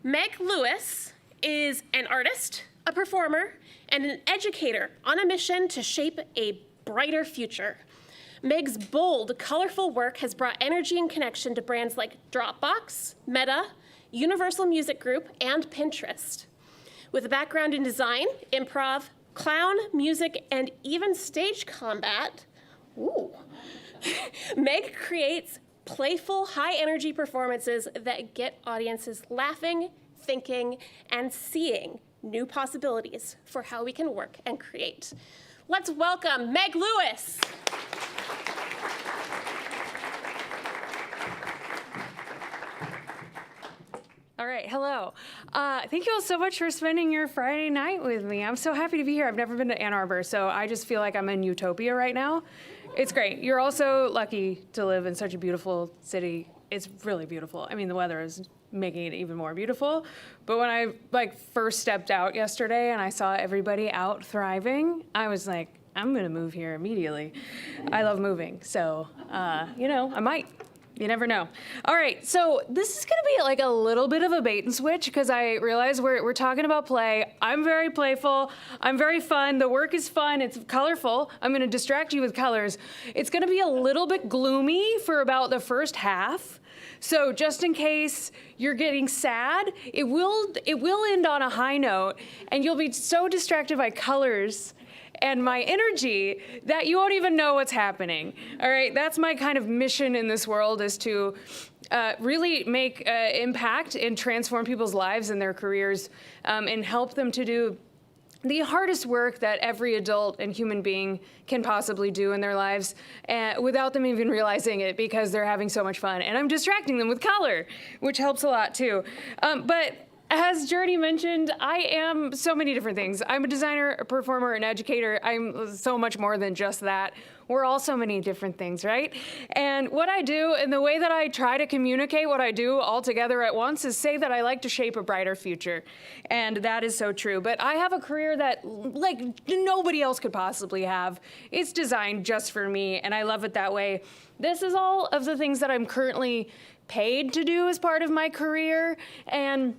Meg Lewis is an artist, a performer, and an educator on a mission to shape a brighter future. Meg's bold, colorful work has brought energy and connection to brands like Dropbox, Meta, Universal Music Group, and Pinterest. With a background in design, improv, clown, music, and even stage combat, Meg creates playful, high-energy performances that get audiences laughing, thinking, and seeing new possibilities for how we can work and create. Let's welcome Meg Lewis. All right, hello. Thank you all so much for spending your Friday night with me. I'm so happy to be here. I've never been to Ann Arbor, so I just feel like I'm in utopia right now. It's great. You're also lucky to live in such a beautiful city. It's really beautiful. I mean, the weather is making it even more beautiful. But when I first stepped out yesterday and I saw everybody out thriving, I was like, I'm gonna move here immediately. I love moving, so I might. You never know. All right, so this is gonna be like a little bit of a bait and switch because I realize we're talking about play. I'm very playful, I'm very fun, the work is fun, it's colorful. I'm gonna distract you with colors. It's gonna be a little bit gloomy for about the first half. So just in case you're getting sad, it will end on a high note and you'll be so distracted by colors and my energy that you won't even know what's happening. All right, that's my kind of mission in this world, is to really make impact and transform people's lives and their careers and help them to do the hardest work that every adult and human being can possibly do in their lives without them even realizing it because they're having so much fun. And I'm distracting them with color, which helps a lot too. But as Journey mentioned, I am so many different things. I'm a designer, a performer, an educator. I'm so much more than just that. We're all so many different things, right? And what I do, and the way that I try to communicate what I do all together at once, is say that I like to shape a brighter future. And that is so true. But I have a career that like nobody else could possibly have. It's designed just for me, and I love it that way. This is all of the things that I'm currently paid to do as part of my career. And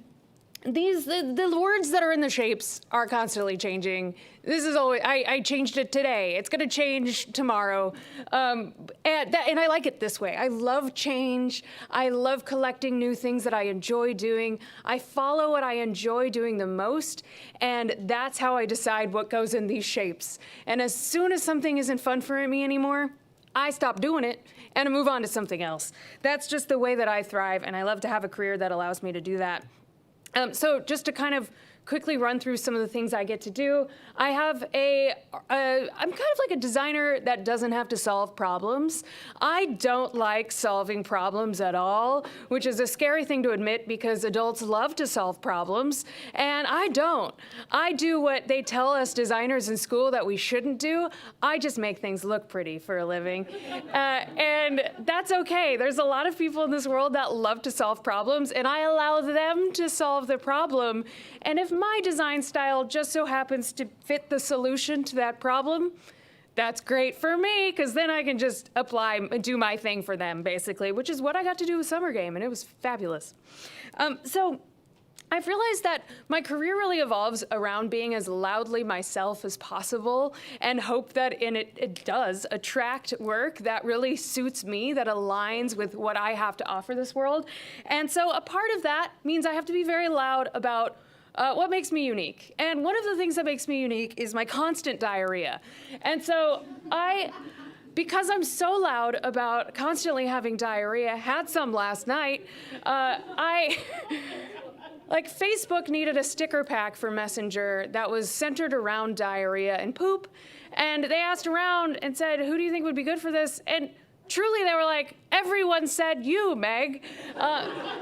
the words that are in the shapes are constantly changing. This is always, I changed it today. It's gonna change tomorrow. And I like it this way. I love change. I love collecting new things that I enjoy doing. I follow what I enjoy doing the most, and that's how I decide what goes in these shapes. And as soon as something isn't fun for me anymore, I stop doing it and I move on to something else. That's just the way that I thrive, and I love to have a career that allows me to do that. So just to kind of quickly run through some of the things I get to do. I have I'm kind of like a designer that doesn't have to solve problems. I don't like solving problems at all, which is a scary thing to admit because adults love to solve problems, and I don't. I do what they tell us designers in school that we shouldn't do. I just make things look pretty for a living, and that's okay. There's a lot of people in this world that love to solve problems, and I allow them to solve the problem, and if my design style just so happens to fit the solution to that problem, that's great for me, because then I can just apply and do my thing for them, basically, which is what I got to do with Summer Game, and it was fabulous. So I've realized that my career really evolves around being as loudly myself as possible, and hope that it does attract work that really suits me, that aligns with what I have to offer this world. And so a part of that means I have to be very loud about what makes me unique. And one of the things that makes me unique is my constant diarrhea. And so because I'm so loud about constantly having diarrhea, had some last night, like Facebook needed a sticker pack for Messenger that was centered around diarrhea and poop. And they asked around and said, who do you think would be good for this? And truly they were like, everyone said you, Meg.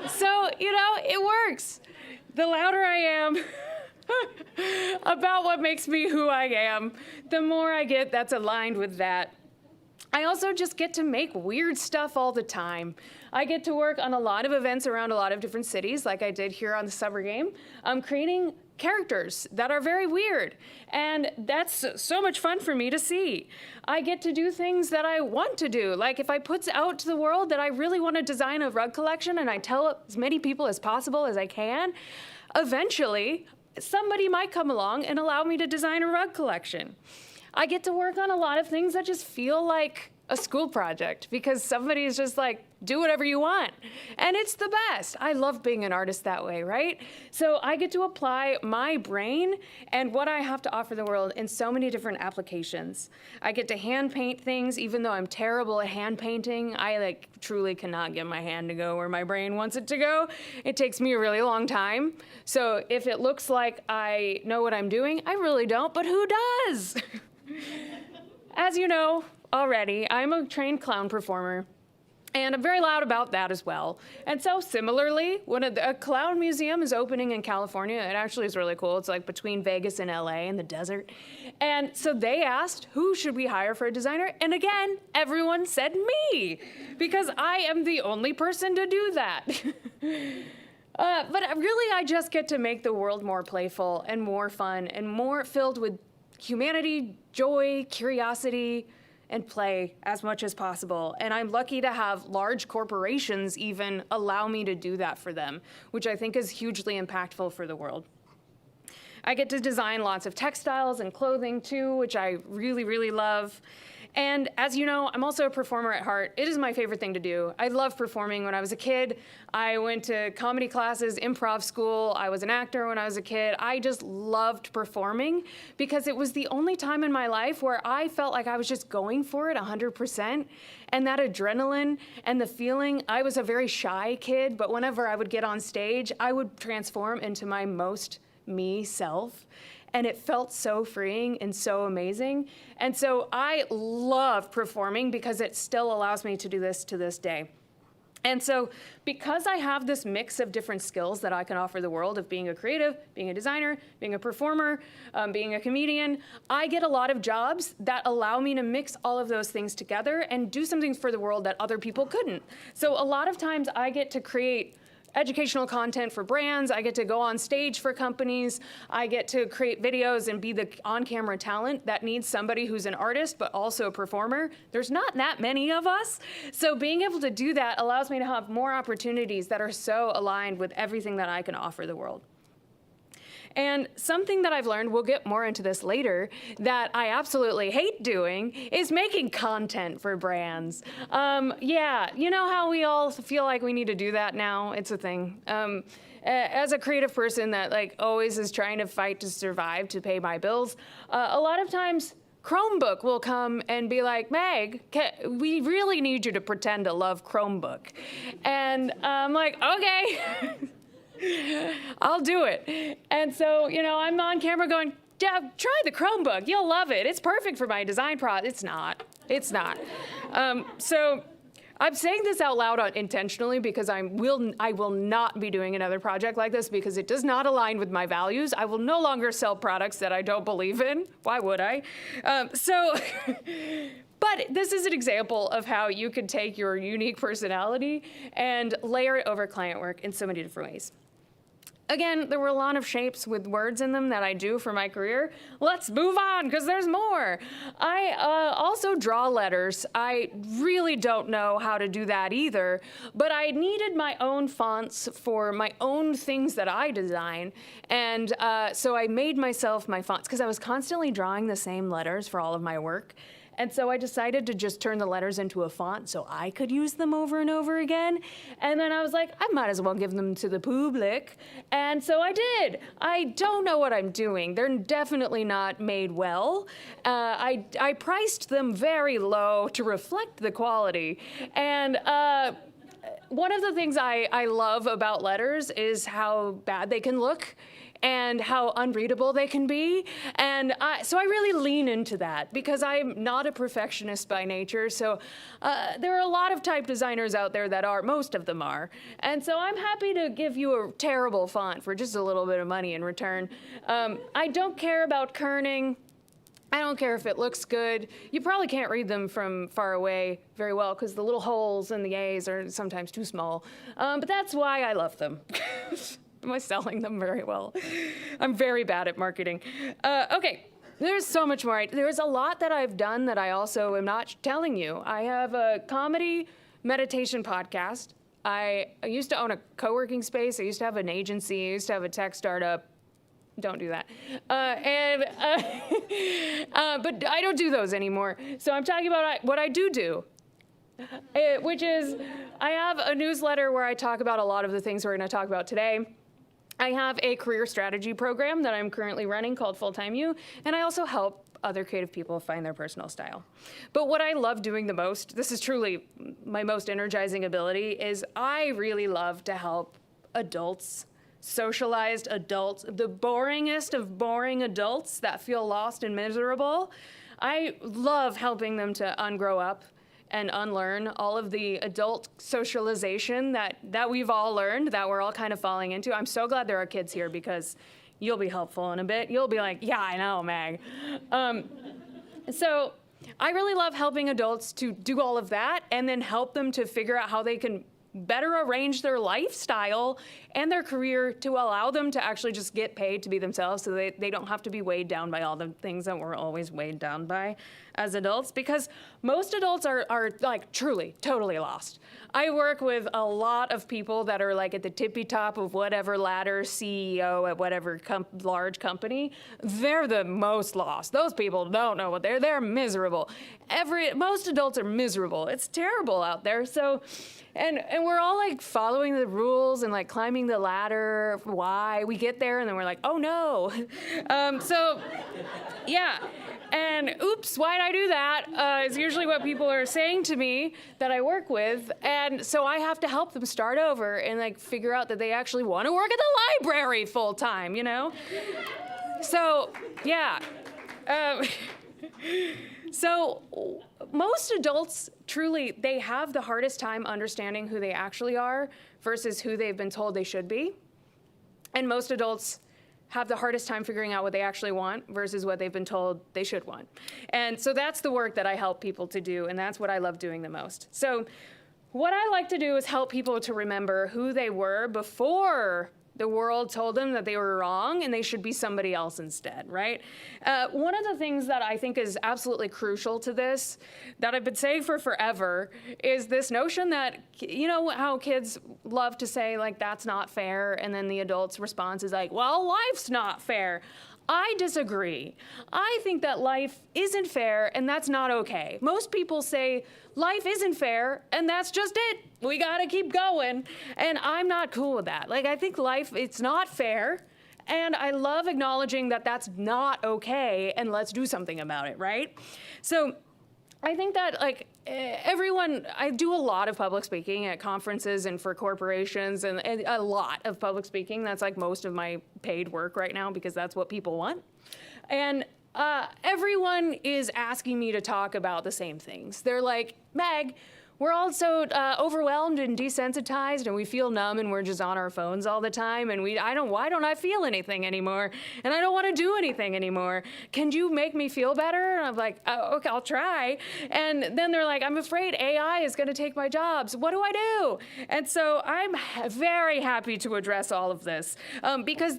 So, it works. The louder I am about what makes me who I am, the more I get that's aligned with that. I also just get to make weird stuff all the time. I get to work on a lot of events around a lot of different cities, like I did here on the summer game, creating characters that are very weird. And that's so much fun for me to see. I get to do things that I want to do. Like if I put out to the world that I really want to design a rug collection and I tell as many people as possible as I can, eventually somebody might come along and allow me to design a rug collection. I get to work on a lot of things that just feel like a school project because somebody is just like, do whatever you want. And it's the best. I love being an artist that way, right? So I get to apply my brain and what I have to offer the world in so many different applications. I get to hand paint things, even though I'm terrible at hand painting. I truly cannot get my hand to go where my brain wants it to go. It takes me a really long time. So if it looks like I know what I'm doing, I really don't, but who does? As you know already, I'm a trained clown performer. And I'm very loud about that as well. And so similarly, when a clown museum is opening in California, it actually is really cool. It's like between Vegas and LA in the desert. And so they asked, who should we hire for a designer? And again, everyone said me, because I am the only person to do that. But really, I just get to make the world more playful and more fun and more filled with humanity, joy, curiosity, and play as much as possible. And I'm lucky to have large corporations even allow me to do that for them, which I think is hugely impactful for the world. I get to design lots of textiles and clothing too, which I really, really love. And as you know, I'm also a performer at heart. It is my favorite thing to do. I loved performing when I was a kid. I went to comedy classes, improv school. I was an actor when I was a kid. I just loved performing because it was the only time in my life where I felt like I was just going for it 100%. And that adrenaline and the feeling, I was a very shy kid, but whenever I would get on stage, I would transform into my most me self. And it felt so freeing and so amazing. And so I love performing because it still allows me to do this to this day. And so because I have this mix of different skills that I can offer the world of being a creative, being a designer, being a performer, being a comedian, I get a lot of jobs that allow me to mix all of those things together and do something for the world that other people couldn't. So a lot of times I get to create educational content for brands. I get to go on stage for companies. I get to create videos and be the on-camera talent that needs somebody who's an artist but also a performer. There's not that many of us. So being able to do that allows me to have more opportunities that are so aligned with everything that I can offer the world. And something that I've learned, we'll get more into this later, that I absolutely hate doing is making content for brands. Yeah, you know how we all feel like we need to do that now? It's a thing. As a creative person that always is trying to fight to survive, to pay my bills, a lot of times Chromebook will come and be like, Meg, we really need you to pretend to love Chromebook. And I'm like, okay. I'll do it. And so, I'm on camera going, yeah, try the Chromebook. You'll love it. It's perfect for my design process. It's not. So I'm saying this out loud intentionally because I will not be doing another project like this because it does not align with my values. I will no longer sell products that I don't believe in. Why would I? But this is an example of how you can take your unique personality and layer it over client work in so many different ways. Again, there were a lot of shapes with words in them that I do for my career. Let's move on, because there's more. I also draw letters. I really don't know how to do that either, but I needed my own fonts for my own things that I design, and so I made myself my fonts, because I was constantly drawing the same letters for all of my work. And so I decided to just turn the letters into a font so I could use them over and over again. And then I was like, I might as well give them to the public. And so I did. I don't know what I'm doing. They're definitely not made well. I priced them very low to reflect the quality. And one of the things I love about letters is how bad they can look and how unreadable they can be. And so I really lean into that because I'm not a perfectionist by nature. So there are a lot of type designers out there that are, most of them are. And so I'm happy to give you a terrible font for just a little bit of money in return. I don't care about kerning. I don't care if it looks good. You probably can't read them from far away very well because the little holes in the A's are sometimes too small. But that's why I love them. Am I selling them very well? I'm very bad at marketing. Okay, there's so much more. There's a lot that I've done that I also am not telling you. I have a comedy meditation podcast. I used to own a co-working space. I used to have an agency. I used to have a tech startup. Don't do that. But I don't do those anymore. So I'm talking about what I do, which is I have a newsletter where I talk about a lot of the things we're going to talk about today. I have a career strategy program that I'm currently running called Full-Time You, and I also help other creative people find their personal style. But what I love doing the most, this is truly my most energizing ability, is I really love to help adults, socialized adults, the boringest of boring adults that feel lost and miserable. I love helping them to ungrow up and unlearn all of the adult socialization that we've all learned, that we're all kind of falling into. I'm so glad there are kids here because you'll be helpful in a bit. You'll be like, yeah, I know, Meg. So I really love helping adults to do all of that and then help them to figure out how they can better arrange their lifestyle and their career to allow them to actually just get paid to be themselves so they don't have to be weighed down by all the things that we're always weighed down by as adults, because most adults are like truly, totally lost. I work with a lot of people that are like at the tippy top of whatever ladder, CEO at whatever large company. They're the most lost. Those people don't know what they're miserable. Most adults are miserable. It's terrible out there. So, and we're all like following the rules and like climbing the ladder. Why? We get there and then we're like, oh no. So, yeah. And oops, why'd I do that? Is usually what people are saying to me that I work with. And so I have to help them start over and like figure out that they actually want to work at the library full time, you know? So, yeah. So most adults, truly, they have the hardest time understanding who they actually are versus who they've been told they should be. And most adults have the hardest time figuring out what they actually want versus what they've been told they should want. And so that's the work that I help people to do, and that's what I love doing the most. So what I like to do is help people to remember who they were before the world told them that they were wrong and they should be somebody else instead, right? One of the things that I think is absolutely crucial to this, that I've been saying for forever, is this notion that, you know how kids love to say, like, that's not fair, and then the adult's response is like, well, life's not fair. I disagree. I think that life isn't fair, and that's not okay. Most people say, life isn't fair, and that's just it. We gotta keep going. And I'm not cool with that. Like, I think life, it's not fair, and I love acknowledging that that's not okay, and let's do something about it, right? So I think that, like, everyone, I do a lot of public speaking at conferences and for corporations, and a lot of public speaking. That's like most of my paid work right now because that's what people want. And everyone is asking me to talk about the same things. They're like, Meg, we're all so overwhelmed and desensitized, and we feel numb, and we're just on our phones all the time, and why don't I feel anything anymore? And I don't want to do anything anymore. Can you make me feel better? And I'm like, oh, okay, I'll try. And then they're like, I'm afraid AI is going to take my jobs. What do I do? And so I'm very happy to address all of this because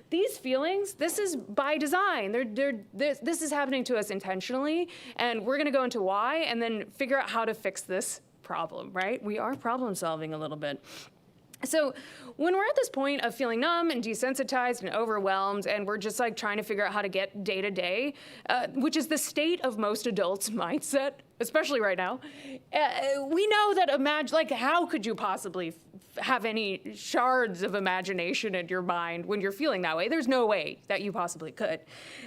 these feelings, this is by design. This is happening to us intentionally, and we're gonna go into why and then figure out how to fix this problem, right? We are problem solving a little bit. So when we're at this point of feeling numb and desensitized and overwhelmed, and we're just like trying to figure out how to get day to day, which is the state of most adults' mindset, especially right now, we know that how could you possibly have any shards of imagination in your mind when you're feeling that way? There's no way that you possibly could.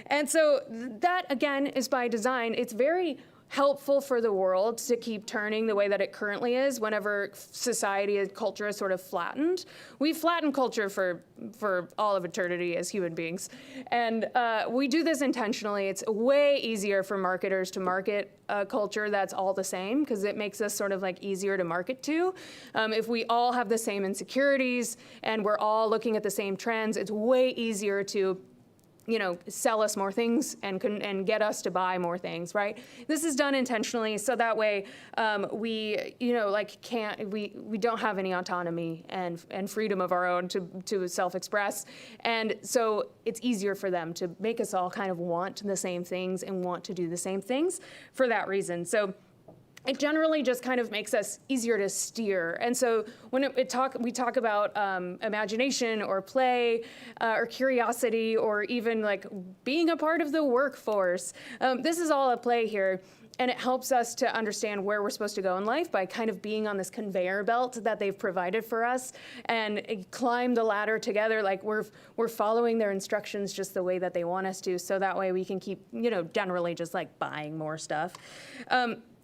And so that, again, is by design. It's very helpful for the world to keep turning the way that it currently is whenever society and culture is sort of flattened. We flatten culture for all of eternity as human beings. And we do this intentionally. It's way easier for marketers to market a culture that's all the same because it makes us sort of like easier to market to. If we all have the same insecurities and we're all looking at the same trends, it's way easier to sell us more things and get us to buy more things, right? This is done intentionally, so that way we don't have any autonomy and freedom of our own to self-express, and so it's easier for them to make us all kind of want the same things and want to do the same things for that reason. So it generally just kind of makes us easier to steer. And so when we talk about imagination or play or curiosity or even like being a part of the workforce, this is all at play here. And it helps us to understand where we're supposed to go in life by kind of being on this conveyor belt that they've provided for us and climb the ladder together. Like we're following their instructions just the way that they want us to. So that way we can keep, generally just like buying more stuff.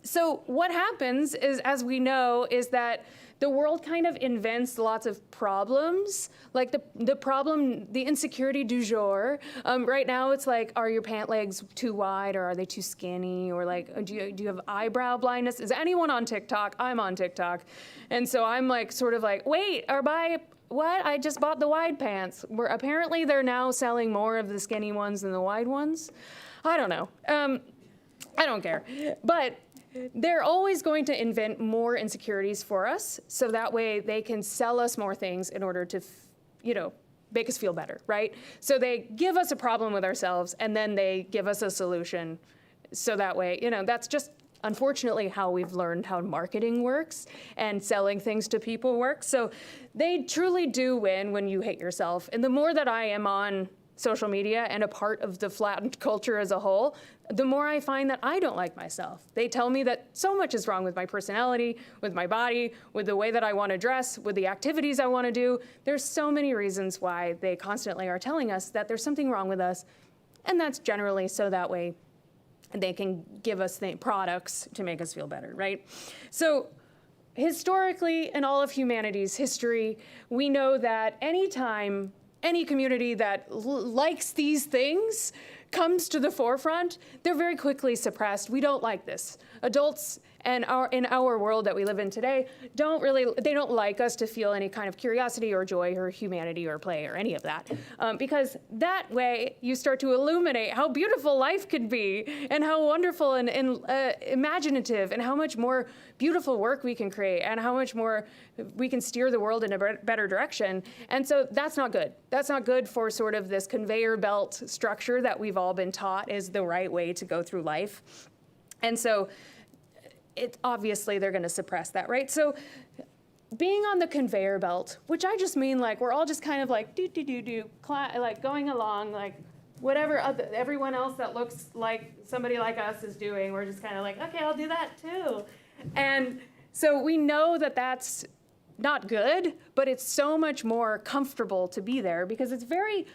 So what happens is, as we know, is that the world kind of invents lots of problems, like the insecurity du jour. Right now it's like, are your pant legs too wide or are they too skinny? Or like, do you have eyebrow blindness? Is anyone on TikTok? I'm on TikTok. And so I'm like, sort of like, wait, what? I just bought the wide pants. Apparently they're now selling more of the skinny ones than the wide ones. I don't know. I don't care. But they're always going to invent more insecurities for us, so that way they can sell us more things in order to, make us feel better, right? So they give us a problem with ourselves, and then they give us a solution. So that way, that's just unfortunately how we've learned how marketing works and selling things to people works. So they truly do win when you hate yourself. And the more that I am on social media and a part of the flattened culture as a whole, the more I find that I don't like myself. They tell me that so much is wrong with my personality, with my body, with the way that I want to dress, with the activities I want to do. There's so many reasons why they constantly are telling us that there's something wrong with us, and that's generally so that way they can give us the products to make us feel better, right? So historically, in all of humanity's history, we know that anytime any community that likes these things comes to the forefront, they're very quickly suppressed. We don't like this. Adults in our world that we live in today they don't like us to feel any kind of curiosity or joy or humanity or play or any of that. Because that way you start to illuminate how beautiful life could be and how wonderful and imaginative and how much more beautiful work we can create and how much more we can steer the world in a better direction. And so that's not good. That's not good for sort of this conveyor belt structure that we've all been taught is the right way to go through life. And so obviously they're going to suppress that, right? So being on the conveyor belt, which I just mean like we're all just kind of like like going along like whatever everyone else that looks like somebody like us is doing, we're just kind of like, okay, I'll do that too. And so we know that that's not good, but it's so much more comfortable to be there because it's very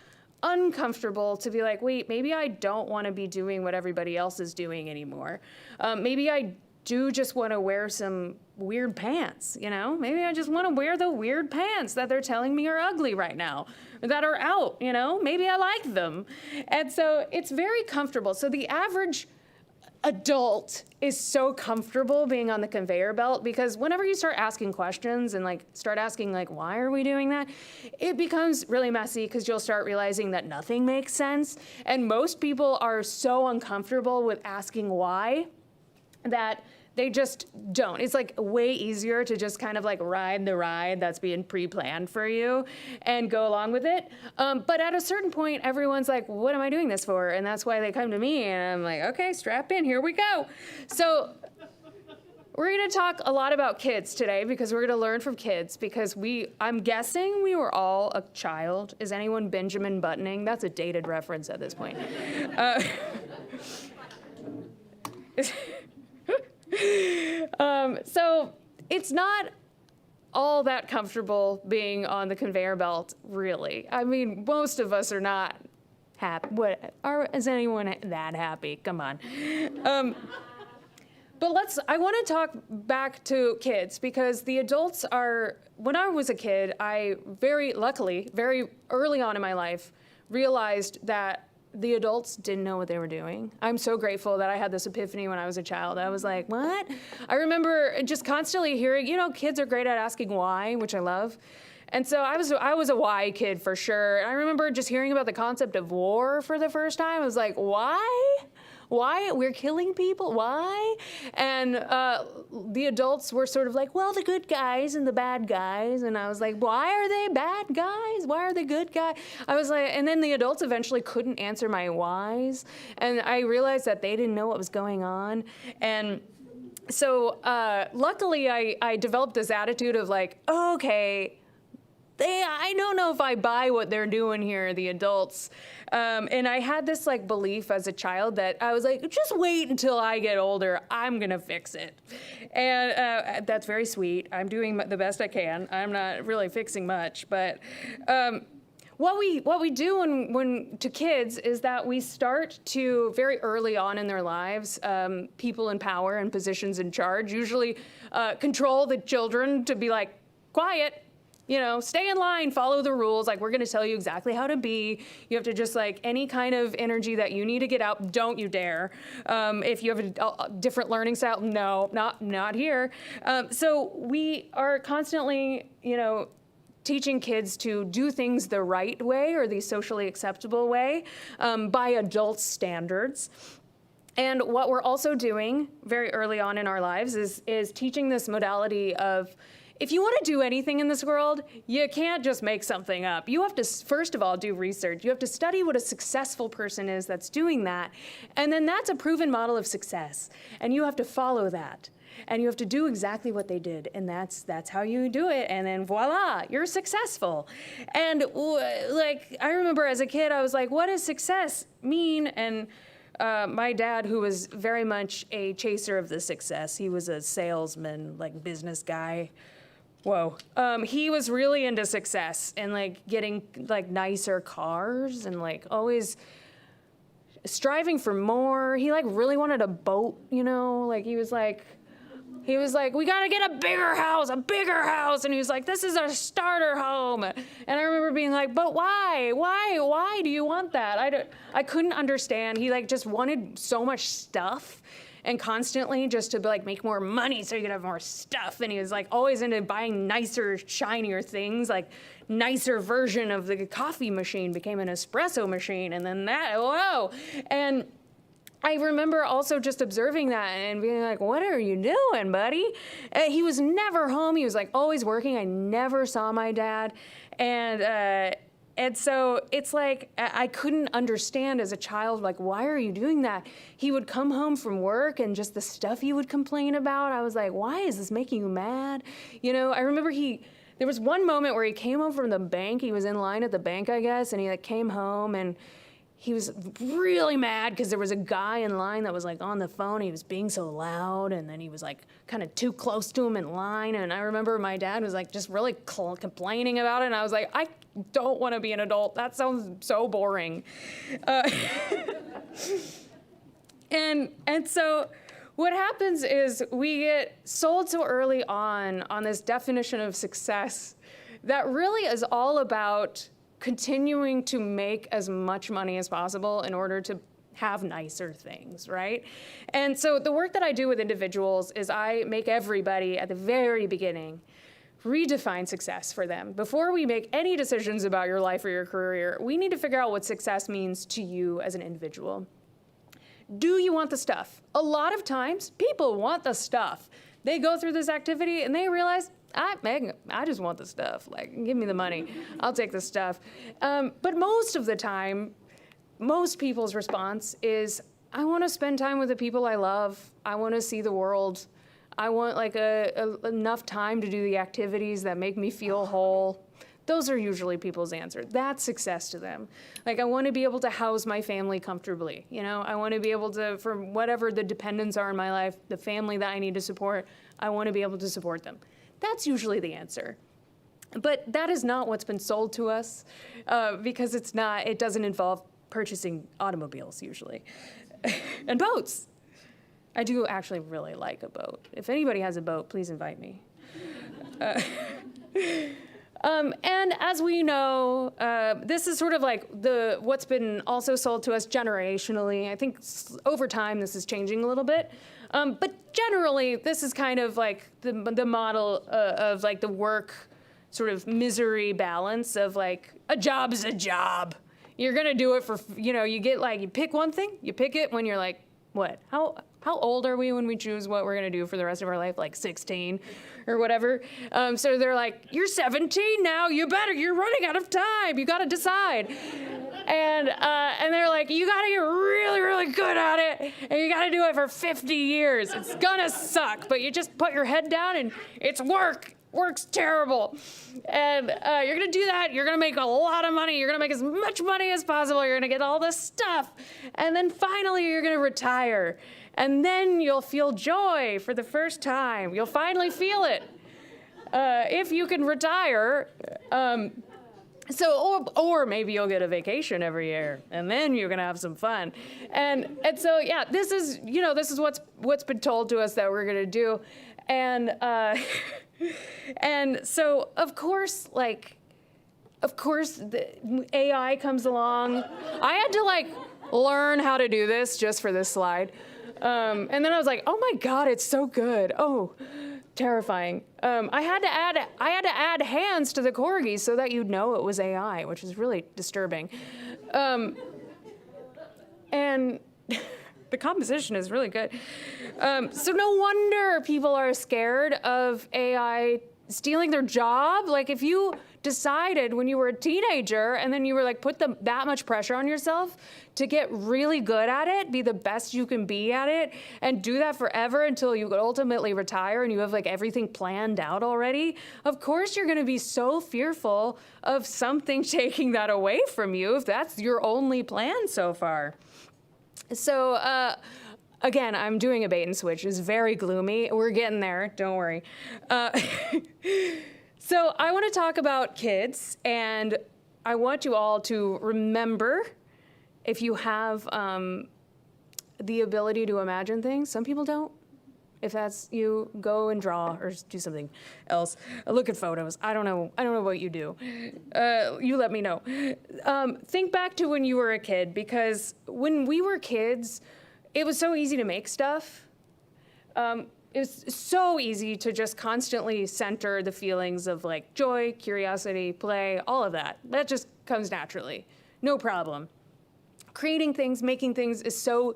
uncomfortable to be like, wait, maybe I don't want to be doing what everybody else is doing anymore. Maybe I do just want to wear some weird pants, Maybe I just want to wear the weird pants that they're telling me are ugly right now, or that are out, Maybe I like them. And so it's very comfortable. So the average adult is so comfortable being on the conveyor belt because whenever you start asking questions and start asking why are we doing that, it becomes really messy because you'll start realizing that nothing makes sense. And most people are so uncomfortable with asking why that they just don't. It's way easier to just kind of ride the ride that's being pre-planned for you and go along with it. But at a certain point, everyone's like, what am I doing this for? And that's why they come to me and I'm like, okay, strap in, here we go. So we're gonna talk a lot about kids today because we're gonna learn from kids because I'm guessing we were all a child. Is anyone Benjamin Buttoning? That's a dated reference at this point. So it's not all that comfortable being on the conveyor belt, really. I mean, most of us are not happy. Is anyone that happy? Come on. But I want to talk back to kids because the adults when I was a kid, I very early on in my life, realized that the adults didn't know what they were doing. I'm so grateful that I had this epiphany when I was a child. I was like, what? I remember just constantly hearing, kids are great at asking why, which I love. And so I was a why kid for sure. And I remember just hearing about the concept of war for the first time. I was like, why? Why? We're killing people? Why? And the adults were sort of like, well, the good guys and the bad guys. And I was like, why are they bad guys? Why are they good guys? I was like, and then the adults eventually couldn't answer my whys. And I realized that they didn't know what was going on. And so luckily I developed this attitude of like, okay, I don't know if I buy what they're doing here, the adults. And I had this like belief as a child that I was like, just wait until I get older. I'm going to fix it. And that's very sweet. I'm doing the best I can. I'm not really fixing much. But what we do when to kids is that we start to, very early on in their lives, people in power and positions in charge usually control the children to be like, quiet. You know, stay in line, follow the rules. Like, we're going to tell you exactly how to be. You have to just like any kind of energy that you need to get out, don't you dare. If you have a different learning style, no, not here. So we are constantly, you know, teaching kids to do things the right way or the socially acceptable way by adult standards. And what we're also doing very early on in our lives is teaching this modality of, if you want to do anything in this world, you can't just make something up. You have to, first of all, do research. You have to study what a successful person is that's doing that. And then that's a proven model of success. And you have to follow that. And you have to do exactly what they did. And that's how you do it. And then voila, you're successful. And like, I remember as a kid, I was like, what does success mean? And my dad, who was very much a chaser of the success, he was a salesman, like business guy. Whoa. He was really into success and like getting like nicer cars and like always striving for more. He like really wanted a boat, you know, like he was like, we gotta get a bigger house. And he was like, this is our starter home. And I remember being like, but why? Why do you want that? I couldn't understand. He like just wanted so much stuff and constantly just to like make more money so you could have more stuff. And he was like always into buying nicer, shinier things, like nicer version of the coffee machine became an espresso machine. And then that, whoa. And I remember also just observing that and being like, what are you doing, buddy? He was never home. He was like always working. I never saw my dad. And so it's like, I couldn't understand as a child, like, why are you doing that? He would come home from work and just the stuff he would complain about. I was like, why is this making you mad? You know, I remember there was one moment where he came home from the bank. He was in line at the bank, I guess, and he like came home and he was really mad because there was a guy in line that was like on the phone. He was being so loud, and then he was like kind of too close to him in line. And I remember my dad was like just really complaining about it. And I was like, I don't want to be an adult. That sounds so boring. And so what happens is we get sold so early on this definition of success that really is all about continuing to make as much money as possible in order to have nicer things, right? And so the work that I do with individuals is I make everybody at the very beginning redefine success for them. Before we make any decisions about your life or your career, we need to figure out what success means to you as an individual. Do you want the stuff? A lot of times, people want the stuff. They go through this activity and they realize, Meg, I just want the stuff. Like, give me the money. I'll take the stuff. But most of the time, most people's response is, I want to spend time with the people I love. I want to see the world. I want like enough time to do the activities that make me feel whole. Those are usually people's answer. That's success to them. Like, I want to be able to house my family comfortably. You know, I want to be able to, for whatever the dependents are in my life, the family that I need to support, I want to be able to support them. That's usually the answer. But that is not what's been sold to us because it doesn't involve purchasing automobiles usually. And boats. I do actually really like a boat. If anybody has a boat, please invite me. And as we know, this is sort of like what's been also sold to us generationally. I think over time this is changing a little bit. But generally, this is kind of like the model of like the work sort of misery balance of like, a job is a job. You're gonna do it for, you get like, you pick one thing, you pick it when you're like, what? How old are we when we choose what we're gonna do for the rest of our life? Like 16 or whatever. So they're like, you're 17 now, you're running out of time, you gotta decide. And they're like, you gotta get really, really good at it, and you gotta do it for 50 years. It's gonna suck, but you just put your head down and it's work's terrible. And you're gonna do that, you're gonna make a lot of money, you're gonna make as much money as possible, you're gonna get all this stuff, and then finally you're gonna retire. And then you'll feel joy for the first time. You'll finally feel it. If you can retire, or maybe you'll get a vacation every year, and then you're gonna have some fun. And so yeah, this is what's been told to us that we're gonna do. And and so of course the AI comes along. I had to like learn how to do this just for this slide. And then I was like, oh my God, it's so good. Oh, terrifying. I had to add hands to the corgis so that you'd know it was AI, which is really disturbing. And the composition is really good. So no wonder people are scared of AI stealing their job. Like if you decided when you were a teenager and then you were like put that much pressure on yourself to get really good at it, be the best you can be at it, and do that forever until you could ultimately retire and you have like everything planned out already, of course you're gonna be so fearful of something taking that away from you if that's your only plan so far. So, again, I'm doing a bait and switch. It's very gloomy. We're getting there, don't worry. So I want to talk about kids, and I want you all to remember, if you have the ability to imagine things, some people don't. If that's you, go and draw or do something else. Look at photos. I don't know what you do. You let me know. Think back to when you were a kid, because when we were kids, it was so easy to make stuff. It was so easy to just constantly center the feelings of like joy, curiosity, play, all of that. That just comes naturally. No problem. Creating things, making things is so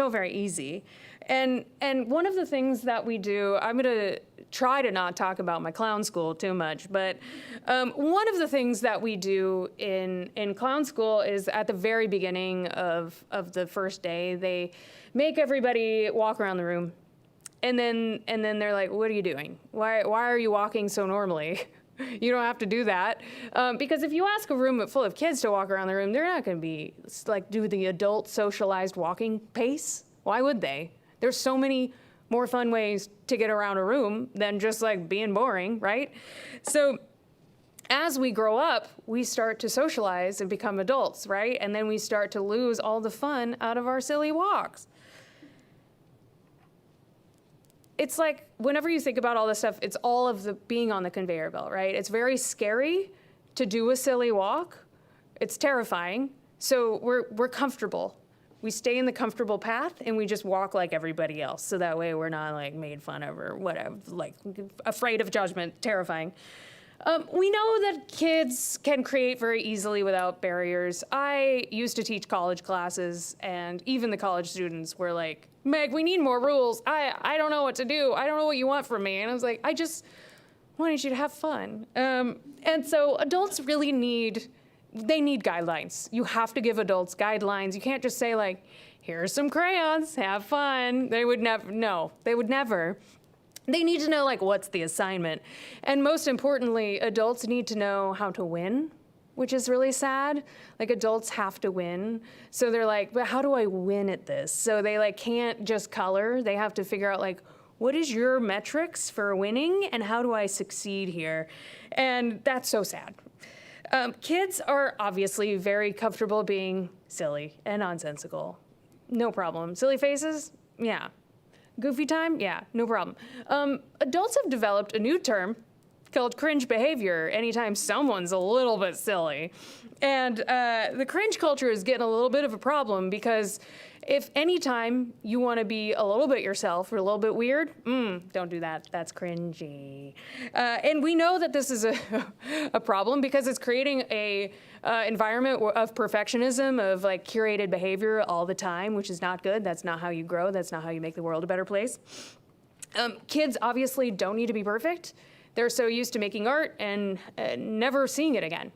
very easy. And one of the things that we do, I'm gonna try to not talk about my clown school too much, but one of the things that we do in clown school is at the very beginning of the first day, they make everybody walk around the room. And then they're like, what are you doing? Why are you walking so normally? You don't have to do that. Because if you ask a room full of kids to walk around the room, they're not gonna be like do the adult socialized walking pace. Why would they? There's so many more fun ways to get around a room than just like being boring, right? So as we grow up, we start to socialize and become adults, right? And then we start to lose all the fun out of our silly walks. It's like, whenever you think about all this stuff, it's all of the being on the conveyor belt, right? It's very scary to do a silly walk. It's terrifying. So we're comfortable. We stay in the comfortable path and we just walk like everybody else. So that way we're not like made fun of or whatever, like afraid of judgment, terrifying. We know that kids can create very easily without barriers. I used to teach college classes, and even the college students were like, Meg, we need more rules. I don't know what to do. I don't know what you want from me. And I was like, I just wanted you to have fun. And so adults really need guidelines. You have to give adults guidelines. You can't just say like, here's some crayons, have fun. They would never, no, they would never. They need to know like, what's the assignment? And most importantly, adults need to know how to win, which is really sad. Like adults have to win. So they're like, but how do I win at this? So they like can't just color. They have to figure out like, what is your metrics for winning and how do I succeed here? And that's so sad. Kids are obviously very comfortable being silly and nonsensical. No problem. Silly faces? Yeah. Goofy time? Yeah, no problem. Adults have developed a new term called cringe behavior anytime someone's a little bit silly. And the cringe culture is getting a little bit of a problem because if anytime you want to be a little bit yourself or a little bit weird, don't do that. That's cringy. And we know that this is a problem because it's creating a environment of perfectionism, of like curated behavior all the time, which is not good. That's not how you grow. That's not how you make the world a better place. Kids obviously don't need to be perfect. They're so used to making art and never seeing it again.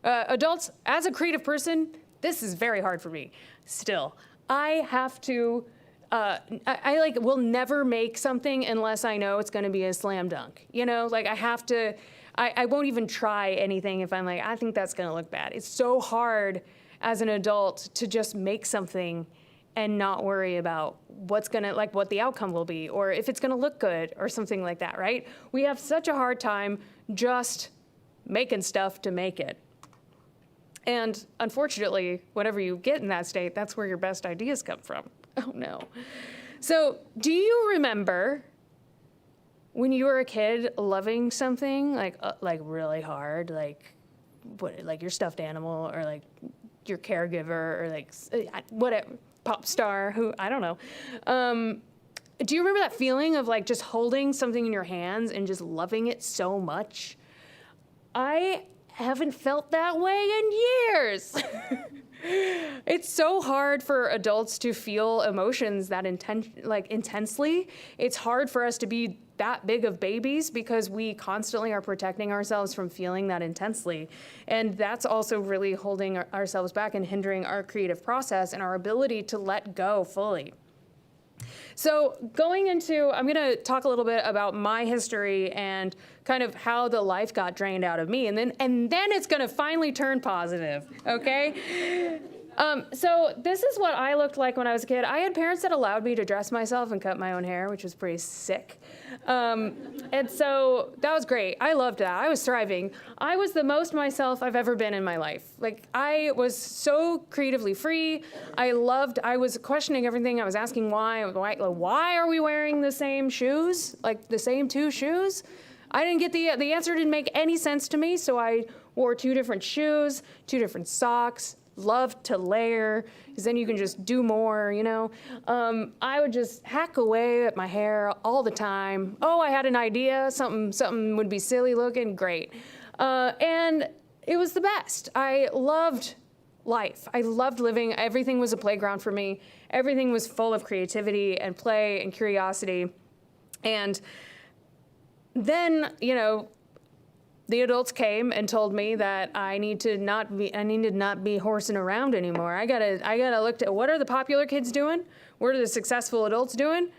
Adults, as a creative person, this is very hard for me still. I have to, I will never make something unless I know it's gonna be a slam dunk. You know, like I have to, I won't even try anything if I'm like, I think that's gonna look bad. It's so hard as an adult to just make something and not worry about what's gonna, like what the outcome will be, or if it's gonna look good or something like that, right? We have such a hard time just making stuff to make it. And unfortunately, whenever you get in that state, that's where your best ideas come from. Oh no. So do you remember when you were a kid loving something like really hard, like your stuffed animal or like your caregiver or like whatever, pop star, who, I don't know. Do you remember that feeling of like just holding something in your hands and just loving it so much? I haven't felt that way in years. It's so hard for adults to feel emotions that intensely. It's hard for us to be that big of babies because we constantly are protecting ourselves from feeling that intensely. And that's also really holding ourselves back and hindering our creative process and our ability to let go fully. So going into, I'm gonna talk a little bit about my history and kind of how the life got drained out of me, and then it's gonna finally turn positive, okay? So this is what I looked like when I was a kid. I had parents that allowed me to dress myself and cut my own hair, which was pretty sick. And so that was great. I loved that. I was thriving. I was the most myself I've ever been in my life. Like, I was so creatively free. I was questioning everything. I was asking why are we wearing the same shoes? Like the same two shoes? I didn't get the answer didn't make any sense to me, so I wore 2 different shoes, 2 different socks. Loved to layer, because then you can just do more, you know? I would just hack away at my hair all the time. Oh, I had an idea, something would be silly looking, great. And it was the best. I loved life. I loved living. Everything was a playground for me. Everything was full of creativity and play and curiosity. And then, you know, the adults came and told me that I need to not be horsing around anymore. I gotta look at what are the popular kids doing? What are the successful adults doing?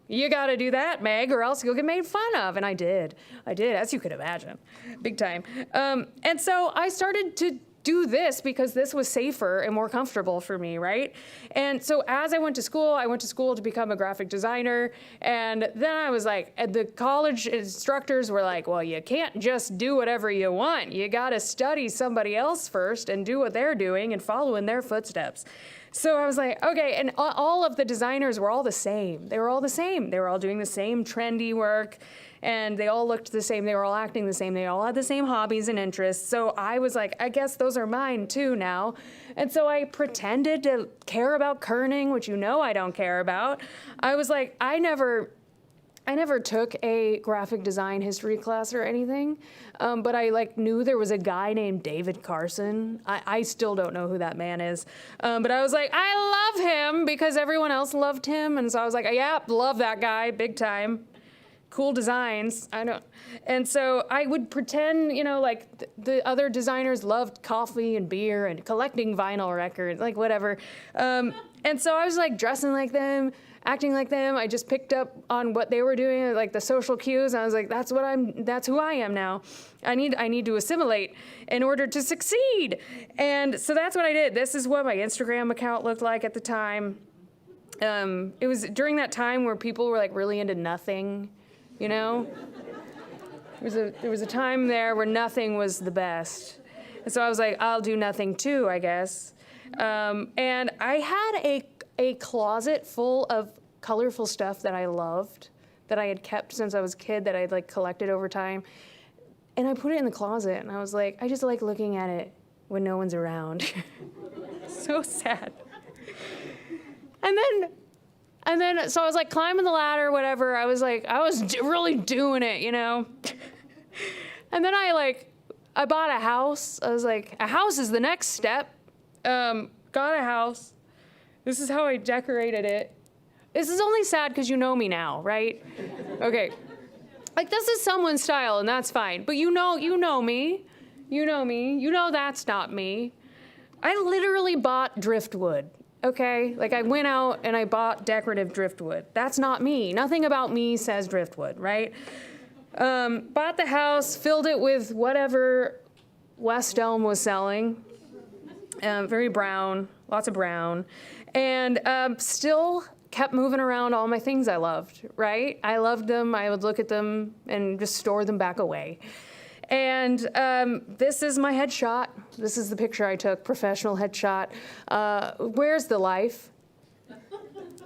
You gotta do that, Meg, or else you'll get made fun of. And I did, as you could imagine, big time. And so I started to do this because this was safer and more comfortable for me, right? And so as I went to school to become a graphic designer. And then I was like, the college instructors were like, well, you can't just do whatever you want. You gotta study somebody else first and do what they're doing and follow in their footsteps. So I was like, okay, and all of the designers were all the same. They were all the same. They were all doing the same trendy work, and they all looked the same. They were all acting the same. They all had the same hobbies and interests. So I was like, I guess those are mine too now. And so I pretended to care about kerning, which you know I don't care about. I was like, I never took a graphic design history class or anything, but I knew there was a guy named David Carson. I still don't know who that man is, but I was like, I love him because everyone else loved him, and so I was like, yeah, love that guy, big time. Cool designs, and so I would pretend, you know, like the other designers loved coffee and beer and collecting vinyl records, like whatever, and so I was like dressing like them, acting like them. I just picked up on what they were doing, like the social cues. I was like, that's who I am now. I need to assimilate in order to succeed. And so that's what I did. This is what my Instagram account looked like at the time. It was during that time where people were like really into nothing, you know? There was a time there where nothing was the best. And so I was like, I'll do nothing too, I guess. And I had a closet full of colorful stuff that I loved, that I had kept since I was a kid, that I'd collected over time. And I put it in the closet, and I was like, I just like looking at it when no one's around. So sad. And then, so I was like climbing the ladder, whatever. I was really doing it, you know? And then I bought a house. I was like, a house is the next step. Got a house. This is how I decorated it. This is only sad because you know me now, right? Okay. Like, this is someone's style, and that's fine. But you know me. You know me. You know that's not me. I literally bought driftwood, okay? Like, I went out and I bought decorative driftwood. That's not me. Nothing about me says driftwood, right? Bought the house, filled it with whatever West Elm was selling. Very brown, lots of brown. And still kept moving around all my things I loved, right? I loved them. I would look at them and just store them back away. And this is my headshot. This is the picture I took, professional headshot. Where's the life?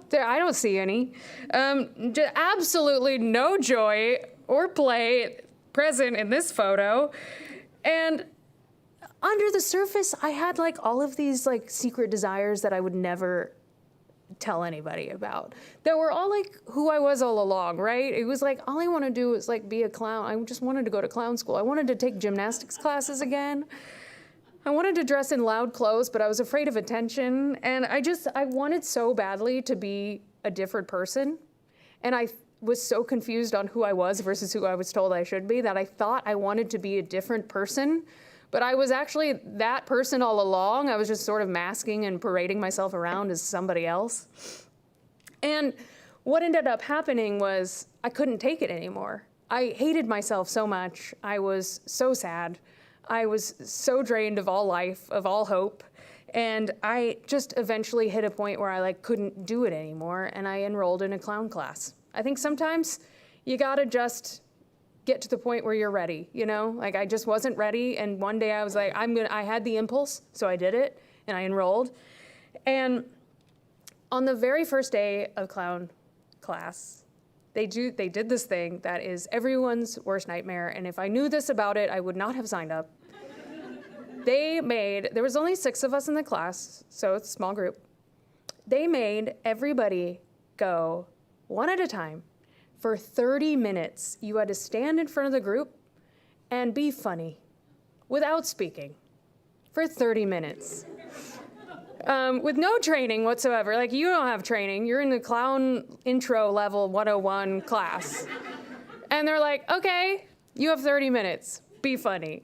There, I don't see any. Absolutely no joy or play present in this photo. And under the surface, I had like all of these like secret desires that I would never tell anybody about. That were all like who I was all along, right? It was like, all I want to do is like be a clown. I just wanted to go to clown school. I wanted to take gymnastics classes again. I wanted to dress in loud clothes, but I was afraid of attention. And I wanted so badly to be a different person. And I was so confused on who I was versus who I was told I should be that I thought I wanted to be a different person. But I was actually that person all along. I was just sort of masking and parading myself around as somebody else. And what ended up happening was I couldn't take it anymore. I hated myself so much. I was so sad. I was so drained of all life, of all hope. And I just eventually hit a point where I like couldn't do it anymore, and I enrolled in a clown class. I think sometimes you gotta just get to the point where you're ready, you know? Like, I just wasn't ready, and one day I was like, I had the impulse, so I did it, and I enrolled. And on the very first day of clown class, they did this thing that is everyone's worst nightmare, and if I knew this about it, I would not have signed up. There was only 6 of us in the class, so it's a small group. They made everybody go one at a time. For 30 minutes, you had to stand in front of the group and be funny without speaking for 30 minutes. With no training whatsoever. Like, you don't have training. You're in the clown intro level 101 class. And they're like, okay, you have 30 minutes. Be funny.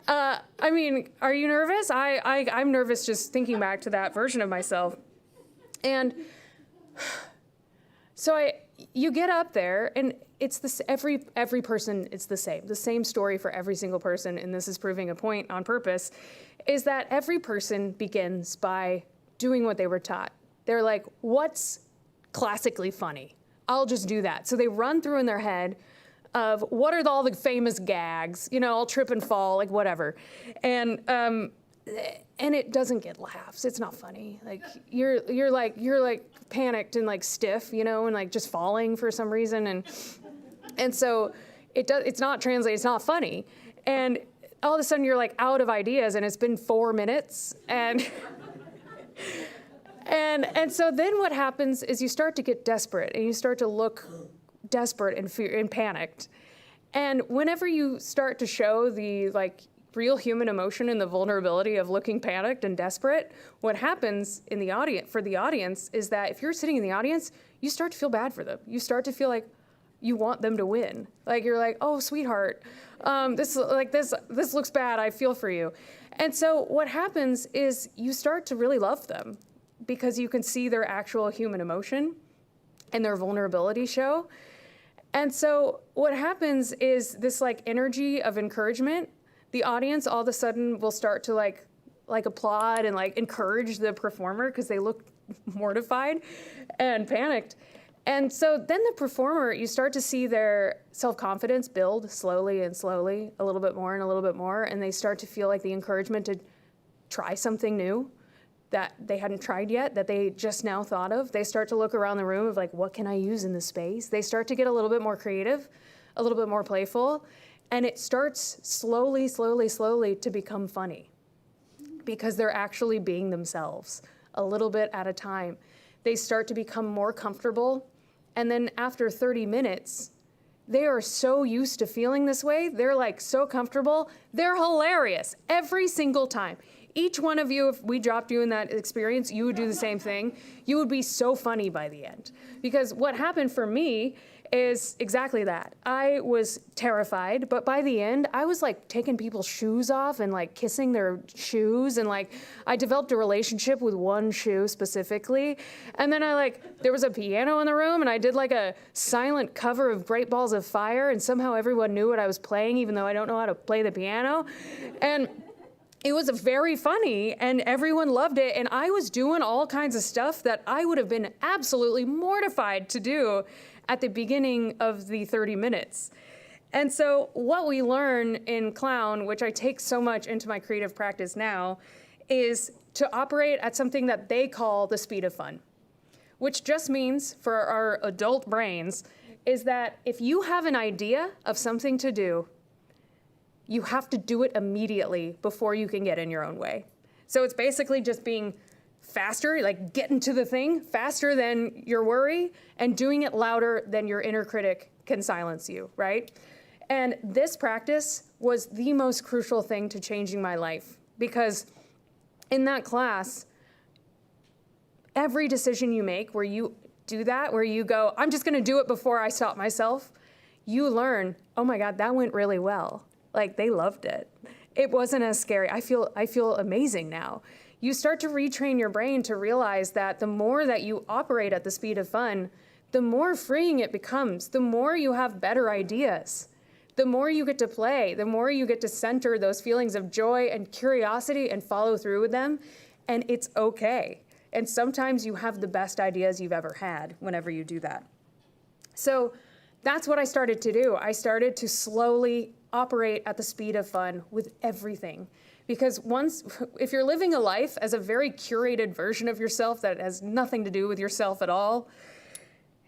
I mean, are you nervous? I'm nervous just thinking back to that version of myself. And so you get up there, and it's this, every person, it's the same story for every single person, and this is proving a point on purpose, is that every person begins by doing what they were taught. They're like, what's classically funny? I'll just do that. So they run through in their head of what are all the famous gags, you know, I'll trip and fall, like whatever. And it doesn't get laughs. It's not funny. Like you're like panicked and like stiff, you know, and like just falling for some reason. And so it's not translated, it's not funny. And all of a sudden you're like out of ideas, and it's been 4 minutes, and so then what happens is you start to get desperate, and you start to look desperate and fear and panicked. And whenever you start to show the like real human emotion and the vulnerability of looking panicked and desperate, what happens in the audience, for the audience, is that if you're sitting in the audience, you start to feel bad for them. You start to feel like you want them to win. Like you're like, oh, sweetheart, this looks bad. I feel for you. And so what happens is you start to really love them because you can see their actual human emotion and their vulnerability show. And so what happens is this like energy of encouragement, the audience all of a sudden will start to like applaud and like encourage the performer because they look mortified and panicked. And so then the performer, you start to see their self-confidence build slowly and slowly, a little bit more and a little bit more, and they start to feel like the encouragement to try something new that they hadn't tried yet, that they just now thought of. They start to look around the room of like, what can I use in this space? They start to get a little bit more creative, a little bit more playful. And it starts slowly, slowly, slowly to become funny because they're actually being themselves a little bit at a time. They start to become more comfortable. And then after 30 minutes, they are so used to feeling this way. They're like so comfortable. They're hilarious every single time. Each one of you, if we dropped you in that experience, you would do the same thing. You would be so funny by the end. Because what happened for me is exactly that. I was terrified, but by the end, I was like taking people's shoes off and like kissing their shoes. And like, I developed a relationship with one shoe specifically. And then there was a piano in the room and I did like a silent cover of Great Balls of Fire. And somehow everyone knew what I was playing, even though I don't know how to play the piano. And it was very funny and everyone loved it. And I was doing all kinds of stuff that I would have been absolutely mortified to do at the beginning of the 30 minutes. And so what we learn in clown, which I take so much into my creative practice now, is to operate at something that they call the speed of fun, which just means for our adult brains is that if you have an idea of something to do, you have to do it immediately before you can get in your own way. So it's basically just being faster, like getting to the thing faster than your worry and doing it louder than your inner critic can silence you, right? And this practice was the most crucial thing to changing my life because in that class, every decision you make where you do that, where you go, I'm just gonna do it before I stop myself, you learn, oh my God, that went really well. Like they loved it. It wasn't as scary. I feel amazing now. You start to retrain your brain to realize that the more that you operate at the speed of fun, the more freeing it becomes, the more you have better ideas, the more you get to play, the more you get to center those feelings of joy and curiosity and follow through with them, and it's okay. And sometimes you have the best ideas you've ever had whenever you do that. So that's what I started to do. I started to slowly operate at the speed of fun with everything. Because if you're living a life as a very curated version of yourself that has nothing to do with yourself at all,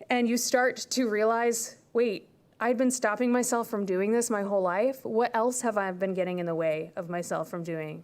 and you start to realize, wait, I've been stopping myself from doing this my whole life. What else have I been getting in the way of myself from doing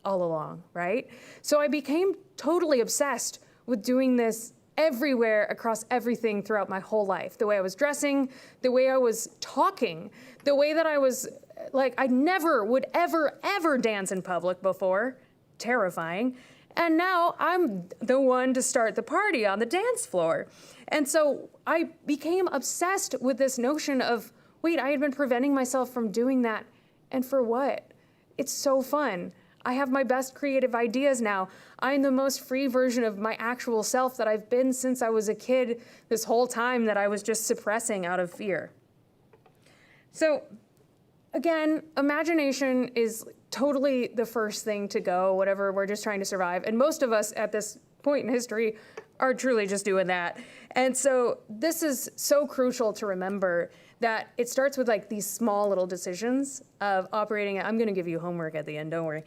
all along, right? So I became totally obsessed with doing this everywhere, across everything throughout my whole life. The way I was dressing, the way I was talking, the way that I was like, I never would ever dance in public before. Terrifying. And now I'm the one to start the party on the dance floor. And so I became obsessed with this notion of, wait, I had been preventing myself from doing that. And for what? It's so fun. I have my best creative ideas now. I'm the most free version of my actual self that I've been since I was a kid, this whole time that I was just suppressing out of fear. So again, imagination is totally the first thing to go, whatever, we're just trying to survive. And most of us at this point in history are truly just doing that. And so this is so crucial to remember that it starts with like these small little decisions of operating. I'm gonna give you homework at the end, don't worry.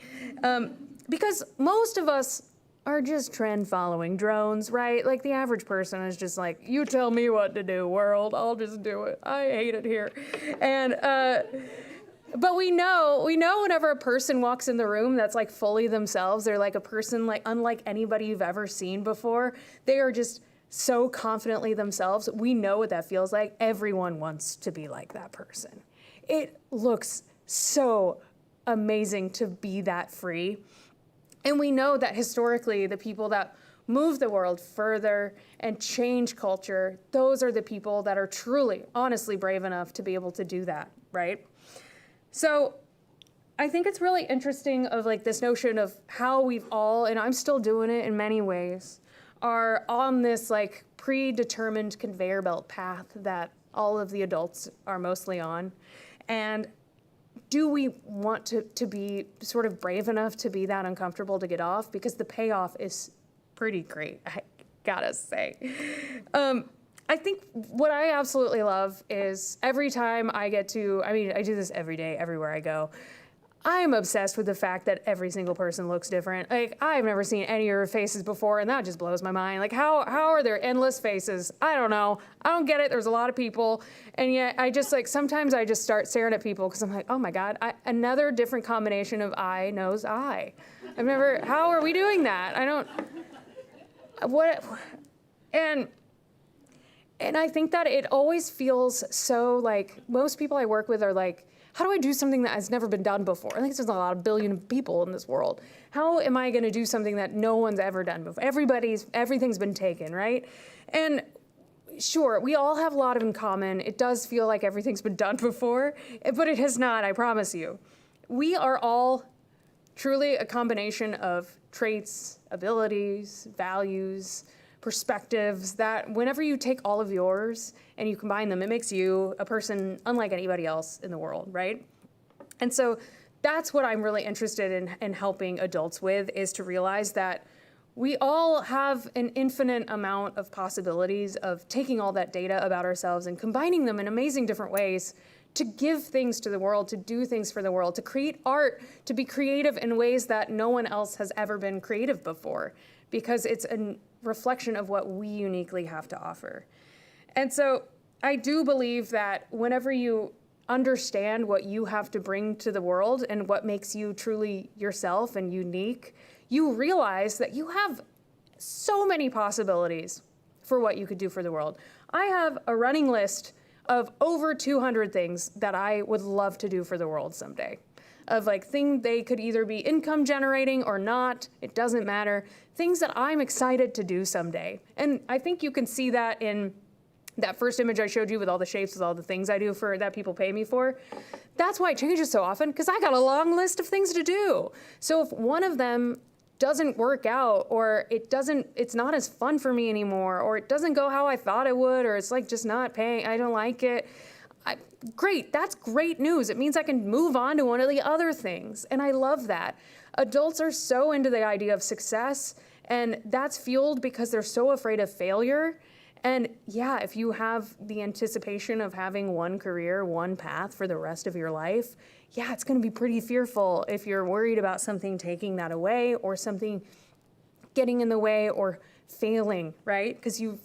Because most of us are just trend following drones, right? Like the average person is just like, you tell me what to do, world, I'll just do it. I hate it here. And, but we know whenever a person walks in the room that's like fully themselves, they're like a person like unlike anybody you've ever seen before. They are just so confidently themselves. We know what that feels like. Everyone wants to be like that person. It looks so amazing to be that free. And we know that historically, the people that move the world further and change culture, those are the people that are truly, honestly brave enough to be able to do that, right? So I think it's really interesting of like this notion of how we've all, and I'm still doing it in many ways, are on this like predetermined conveyor belt path that all of the adults are mostly on. And do we want to be sort of brave enough to be that uncomfortable to get off? Because the payoff is pretty great, I gotta say. I think what I absolutely love is every time I get to, I mean, I do this every day, everywhere I go. I'm obsessed with the fact that every single person looks different. Like, I've never seen any of your faces before, and that just blows my mind. Like, how are there endless faces? I don't know. I don't get it. There's a lot of people, and yet I just, like, sometimes I just start staring at people because I'm like, oh my God, another different combination of eye, nose, eye. How are we doing that? And I think that it always feels so, like, most people I work with are like, how do I do something that has never been done before? I think there's a lot of billion people in this world. How am I going to do something that no one's ever done before? Everything's been taken, right? And sure, we all have a lot in common. It does feel like everything's been done before, but it has not, I promise you. We are all truly a combination of traits, abilities, values, perspectives that whenever you take all of yours and you combine them, it makes you a person unlike anybody else in the world, right? And so that's what I'm really interested in helping adults with, is to realize that we all have an infinite amount of possibilities of taking all that data about ourselves and combining them in amazing different ways to give things to the world, to do things for the world, to create art, to be creative in ways that no one else has ever been creative before, because it's a reflection of what we uniquely have to offer. And so I do believe that whenever you understand what you have to bring to the world and what makes you truly yourself and unique, you realize that you have so many possibilities for what you could do for the world. I have a running list of over 200 things that I would love to do for the world someday. Of like things, they could either be income generating or not, it doesn't matter. Things that I'm excited to do someday. And I think you can see that in that first image I showed you with all the shapes, with all the things I do for that people pay me for. That's why it changes so often, because I got a long list of things to do. So if one of them doesn't work out, or it's not as fun for me anymore, or it doesn't go how I thought it would, or it's like just not paying, I don't like it, great, that's great news. It means I can move on to one of the other things, and I love that. Adults are so into the idea of success, and that's fueled because they're so afraid of failure. And yeah, if you have the anticipation of having one career, one path for the rest of your life, yeah, it's gonna be pretty fearful if you're worried about something taking that away, or something getting in the way, or failing, right? Because you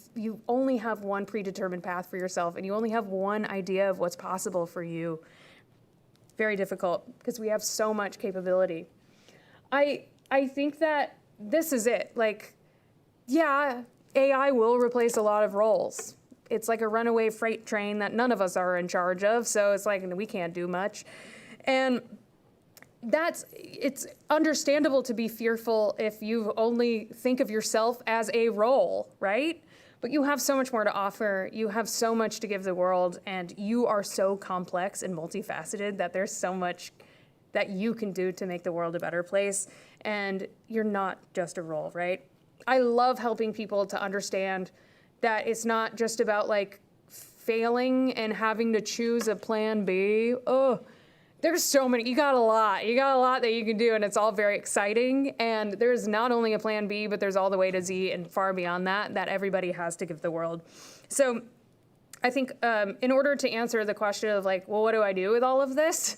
only have one predetermined path for yourself, and you only have one idea of what's possible for you. Very difficult, because we have so much capability. I think that this is it. Like, yeah, AI will replace a lot of roles. It's like a runaway freight train that none of us are in charge of, so it's like we can't do much. And it's understandable to be fearful if you only think of yourself as a role, right? But you have so much more to offer. You have so much to give the world, and you are so complex and multifaceted that there's so much that you can do to make the world a better place. And you're not just a role, right? I love helping people to understand that it's not just about like failing and having to choose a plan B. Oh, there's so many, you got a lot that you can do, and it's all very exciting. And there's not only a plan B, but there's all the way to Z and far beyond that everybody has to give the world. So I think in order to answer the question of like, well, what do I do with all of this?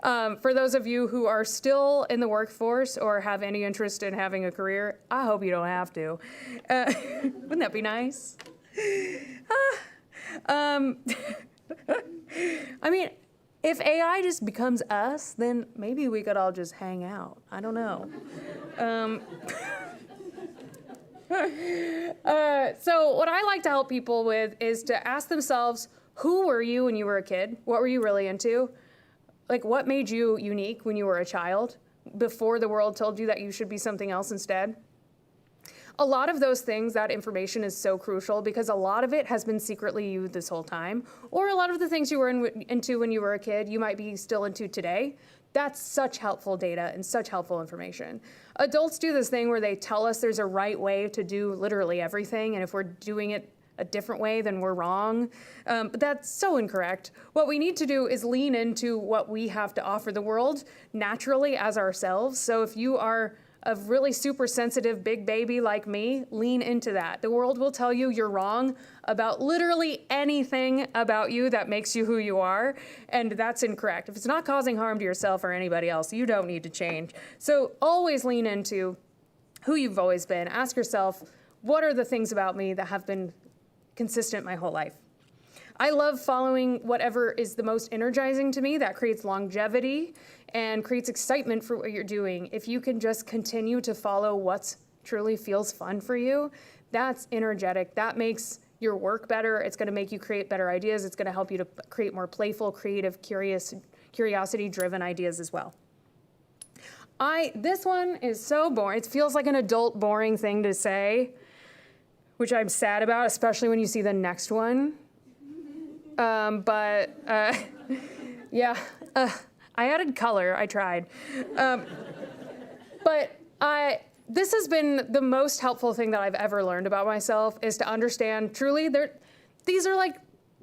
For those of you who are still in the workforce or have any interest in having a career, I hope you don't have to. Wouldn't that be nice? I mean, if AI just becomes us, then maybe we could all just hang out. I don't know. So what I like to help people with is to ask themselves, who were you when you were a kid? What were you really into? Like, what made you unique when you were a child before the world told you that you should be something else instead? A lot of those things, that information is so crucial because a lot of it has been secretly you this whole time, or a lot of the things you were into when you were a kid, you might be still into today. That's such helpful data and such helpful information. Adults do this thing where they tell us there's a right way to do literally everything, and if we're doing it a different way, then we're wrong. But that's so incorrect. What we need to do is lean into what we have to offer the world naturally as ourselves. So if you are a really super sensitive big baby like me, lean into that. The world will tell you you're wrong about literally anything about you that makes you who you are, and that's incorrect. If it's not causing harm to yourself or anybody else, you don't need to change. So always lean into who you've always been. Ask yourself, what are the things about me that have been consistent my whole life? I love following whatever is the most energizing to me. That creates longevity and creates excitement for what you're doing. If you can just continue to follow what truly feels fun for you, that's energetic. That makes your work better. It's going to make you create better ideas. It's going to help you to create more playful, creative, curiosity-driven ideas as well. This one is so boring. It feels like an adult boring thing to say, which I'm sad about, especially when you see the next one. Yeah, I added color, I tried. This has been the most helpful thing that I've ever learned about myself, is to understand truly, these are like,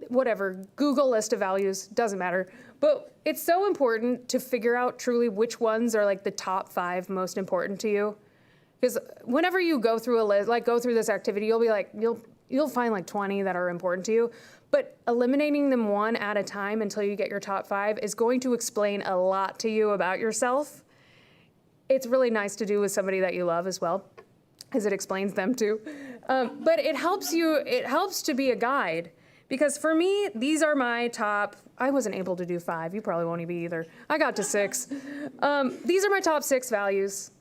whatever, Google list of values, doesn't matter. But it's so important to figure out truly which ones are like the top 5 most important to you. Because whenever you go through a list, like go through this activity, you'll be like, you'll find like 20 that are important to you. But eliminating them one at a time until you get your top 5 is going to explain a lot to you about yourself. It's really nice to do with somebody that you love as well, because it explains them too. But it helps to be a guide. Because for me, these are my top, I wasn't able to do 5, you probably won't be either. I got to 6. These are my top 6 values.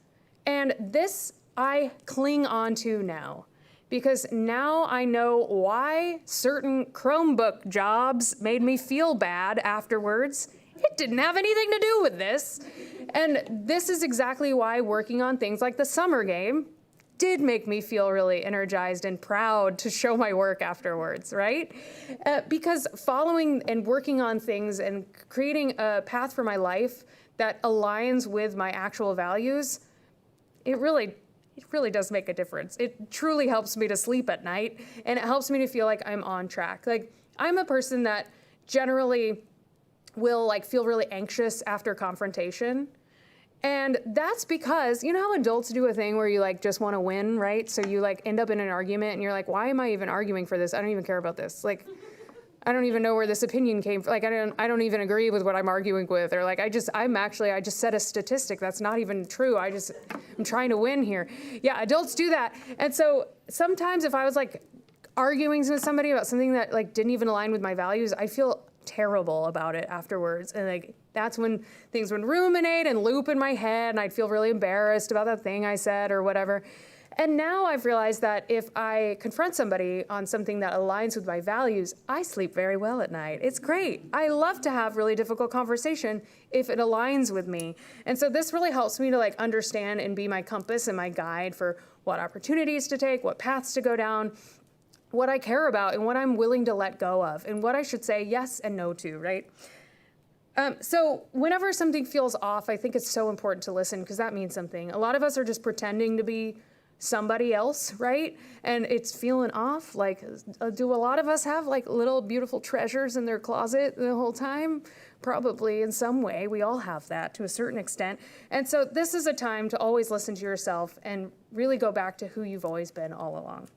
And this I cling on to now. Because now I know why certain Chromebook jobs made me feel bad afterwards. It didn't have anything to do with this. And this is exactly why working on things like the summer game did make me feel really energized and proud to show my work afterwards, right? Because following and working on things and creating a path for my life that aligns with my actual values, it really does make a difference. It truly helps me to sleep at night, and it helps me to feel like I'm on track. Like, I'm a person that generally will like feel really anxious after confrontation. And that's because, you know how adults do a thing where you like just want to win, right? So you like end up in an argument and you're like, why am I even arguing for this? I don't even care about this. Like, I don't even know where this opinion came from. Like, I don't even agree with what I'm arguing with. Or like, I just said a statistic that's not even true. I'm trying to win here. Yeah, adults do that. And so sometimes if I was like arguing with somebody about something that like didn't even align with my values, I feel terrible about it afterwards. And like, that's when things would ruminate and loop in my head, and I'd feel really embarrassed about that thing I said or whatever. And now I've realized that if I confront somebody on something that aligns with my values, I sleep very well at night. It's great. I love to have really difficult conversation if it aligns with me. And so this really helps me to like understand and be my compass and my guide for what opportunities to take, what paths to go down, what I care about, and what I'm willing to let go of, and what I should say yes and no to, right? So whenever something feels off, I think it's so important to listen, because that means something. A lot of us are just pretending to be somebody else, right? And it's feeling off. Like, do a lot of us have like little beautiful treasures in their closet the whole time? Probably in some way. We all have that to a certain extent. And so this is a time to always listen to yourself and really go back to who you've always been all along.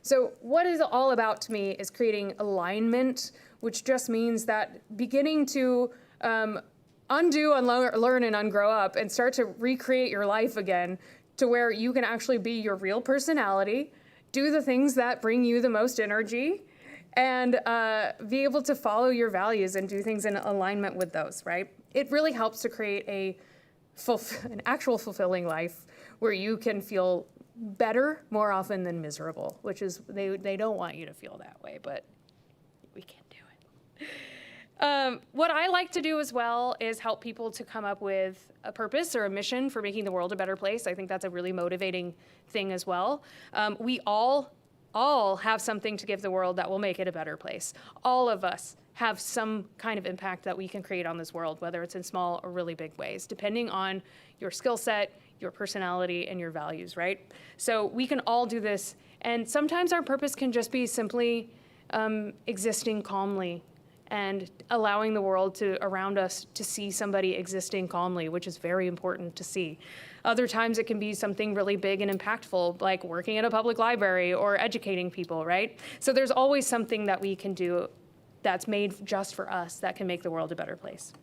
So what it's all about to me is creating alignment, which just means that beginning to undo, unlearn, and ungrow up and start to recreate your life again to where you can actually be your real personality, do the things that bring you the most energy, and be able to follow your values and do things in alignment with those, right? It really helps to create an actual fulfilling life where you can feel better more often than miserable, which is, they don't want you to feel that way, but we can do it. What I like to do as well is help people to come up with a purpose or a mission for making the world a better place. I think that's a really motivating thing as well. We all have something to give the world that will make it a better place. All of us have some kind of impact that we can create on this world, whether it's in small or really big ways, depending on your skill set, your personality, and your values, right? So we can all do this. And sometimes our purpose can just be simply existing calmly and allowing the world around us to see somebody existing calmly, which is very important to see. Other times it can be something really big and impactful, like working at a public library or educating people, right? So there's always something that we can do that's made just for us that can make the world a better place.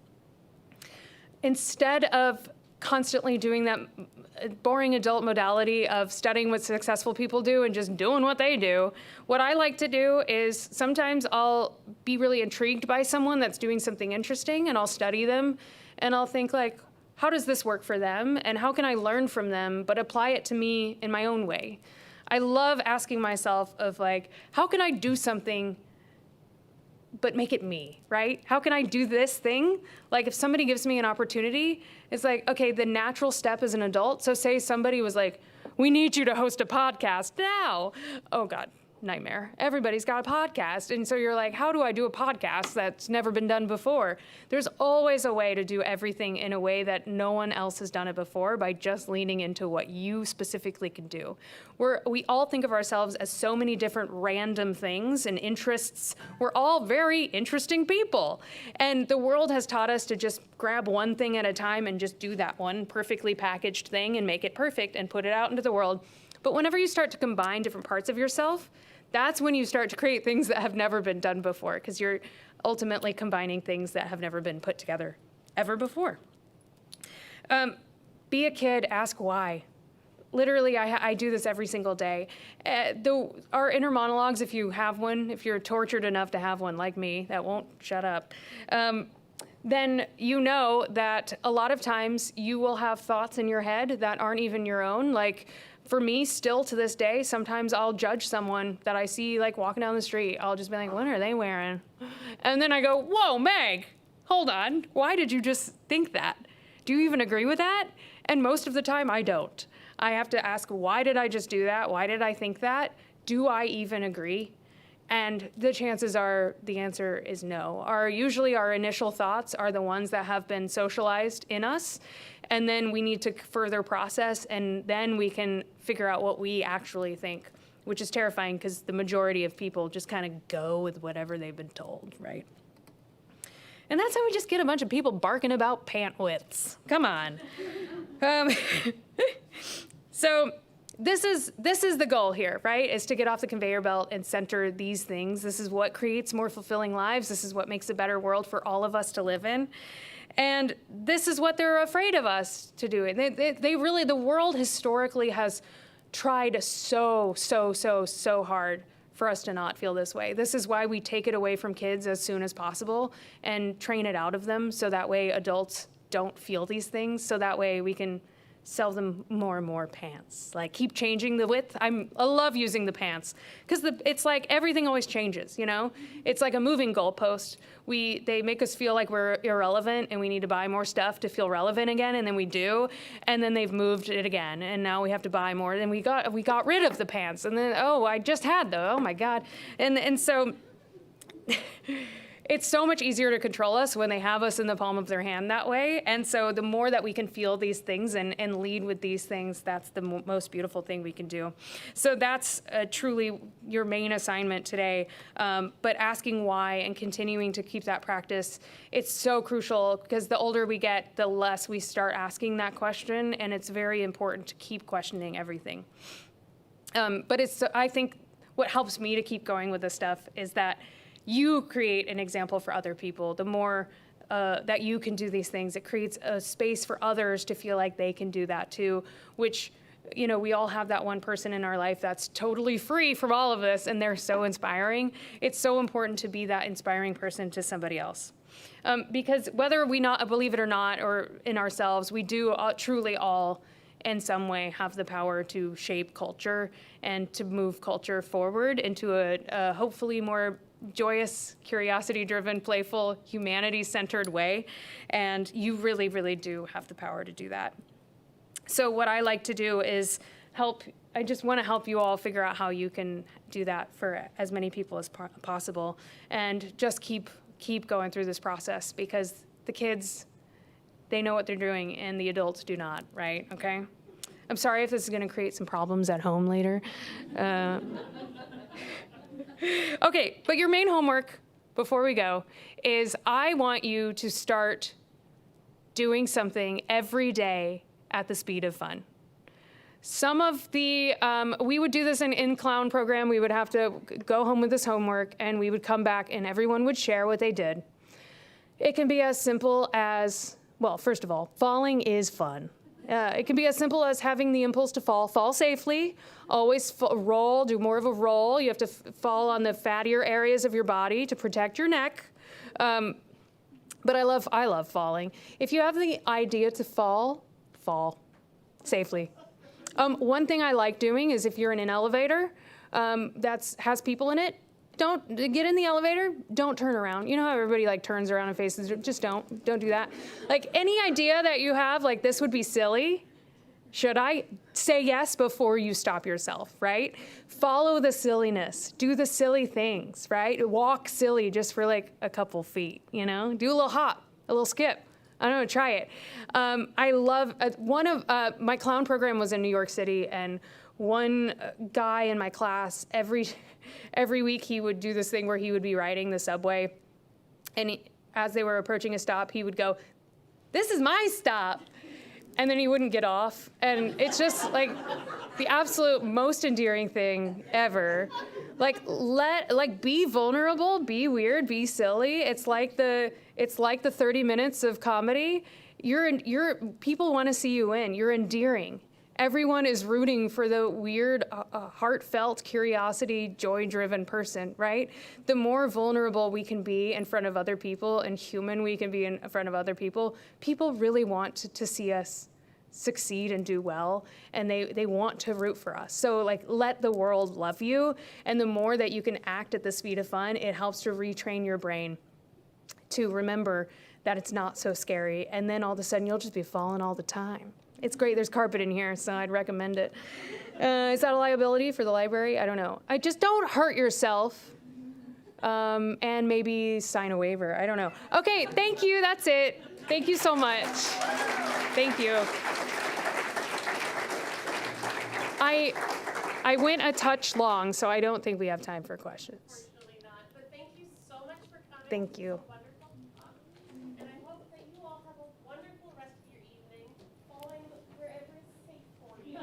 Instead of constantly doing that boring adult modality of studying what successful people do and just doing what they do, what I like to do is sometimes I'll be really intrigued by someone that's doing something interesting, and I'll study them, and I'll think like, how does this work for them, and how can I learn from them but apply it to me in my own way? I love asking myself of like, how can I do something but make it me, right? How can I do this thing? Like if somebody gives me an opportunity, it's like, okay, the natural step as an adult. So say somebody was like, we need you to host a podcast now. Oh God, nightmare. Everybody's got a podcast. And so you're like, how do I do a podcast that's never been done before? There's always a way to do everything in a way that no one else has done it before by just leaning into what you specifically can do. We all think of ourselves as so many different random things and interests. We're all very interesting people. And the world has taught us to just grab one thing at a time and just do that one perfectly packaged thing and make it perfect and put it out into the world. But whenever you start to combine different parts of yourself, that's when you start to create things that have never been done before, because you're ultimately combining things that have never been put together ever before. Be a kid, ask why. Literally, I do this every single day. Our inner monologues, if you have one, if you're tortured enough to have one like me, that won't shut up, then you know that a lot of times you will have thoughts in your head that aren't even your own. Like, for me, still to this day, sometimes I'll judge someone that I see like walking down the street. I'll just be like, what are they wearing? And then I go, whoa, Meg, hold on. Why did you just think that? Do you even agree with that? And most of the time I don't. I have to ask, why did I just do that? Why did I think that? Do I even agree? And the chances are the answer is no. Usually our initial thoughts are the ones that have been socialized in us, and then we need to further process, and then we can figure out what we actually think, which is terrifying because the majority of people just kind of go with whatever they've been told, right? And that's how we just get a bunch of people barking about pant widths. Come on. So this is the goal here, right? Is to get off the conveyor belt and center these things. This is what creates more fulfilling lives. This is what makes a better world for all of us to live in. And this is what they're afraid of us to do. They really, the world historically has tried so hard for us to not feel this way. This is why we take it away from kids as soon as possible and train it out of them, so that way adults don't feel these things, so that way we can sell them more and more pants. Like, keep changing the width. I love using the pants because it's like everything always changes, you know? It's like a moving goalpost. They make us feel like we're irrelevant and we need to buy more stuff to feel relevant again, and then we do, and then they've moved it again, and now we have to buy more, and we got rid of the pants, and then, oh, I just had them, oh my God. And so it's so much easier to control us when they have us in the palm of their hand that way. And so the more that we can feel these things and lead with these things, that's the most beautiful thing we can do. So that's truly your main assignment today. But asking why and continuing to keep that practice, it's so crucial, because the older we get, the less we start asking that question. And it's very important to keep questioning everything. But I think what helps me to keep going with this stuff is that you create an example for other people. The more that you can do these things, it creates a space for others to feel like they can do that too, which, you know, we all have that one person in our life that's totally free from all of this, and they're so inspiring. It's so important to be that inspiring person to somebody else. Because whether we believe it or not, or in ourselves, we do truly all in some way have the power to shape culture and to move culture forward into a hopefully more joyous, curiosity-driven, playful, humanity-centered way. And you really, really do have the power to do that. So what I like to do is I just want to help you all figure out how you can do that for as many people as possible. And just keep going through this process, because the kids, they know what they're doing and the adults do not, right? Okay? I'm sorry if this is going to create some problems at home later. Okay, but your main homework before we go, is I want you to start doing something every day at the speed of fun. Some of the, we would do this in clown program. We would have to go home with this homework, and we would come back, and everyone would share what they did. It can be as simple as, well, first of all, falling is fun. It can be as simple as having the impulse to fall safely, always roll, do more of a roll. You have to fall on the fattier areas of your body to protect your neck. But I love falling. If you have the idea to fall safely. One thing I like doing is if you're in an elevator that has people in it, don't get in the elevator, don't turn around. You know how everybody like turns around and faces, just don't do that. Like any idea that you have, like this would be silly, should I? Say yes before you stop yourself, right? Follow the silliness, do the silly things, right? Walk silly just for like a couple feet, you know? Do a little hop, a little skip. I don't know, try it. I love, one of, my clown program was in New York City, and one guy in my class, every week he would do this thing where he would be riding the subway, and as they were approaching a stop, he would go, "This is my stop." And then he wouldn't get off. And it's just like the absolute most endearing thing ever. Like be vulnerable, be weird, be silly. It's like the 30 minutes of comedy. People want to see you win. You're endearing. Everyone is rooting for the weird, heartfelt, curiosity, joy-driven person, right? The more vulnerable we can be in front of other people and human we can be in front of other people, people really want to see us succeed and do well, and they want to root for us. So like, let the world love you, and the more that you can act at the speed of fun, it helps to retrain your brain to remember that it's not so scary, and then all of a sudden you'll just be falling all the time. It's great. There's carpet in here, so I'd recommend it. Is that a liability for the library? I don't know. I just don't hurt yourself, and maybe sign a waiver. I don't know. Okay, thank you. That's it. Thank you so much. Thank you. I went a touch long, so I don't think we have time for questions. Unfortunately not, but thank you so much for coming. Thank you. Wonderful talk. And I hope that you all have a wonderful rest of your evening, falling wherever is safe for you.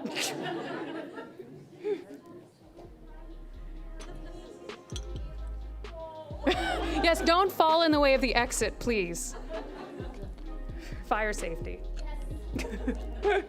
Yes, don't fall in the way of the exit, please. Fire safety. Yes.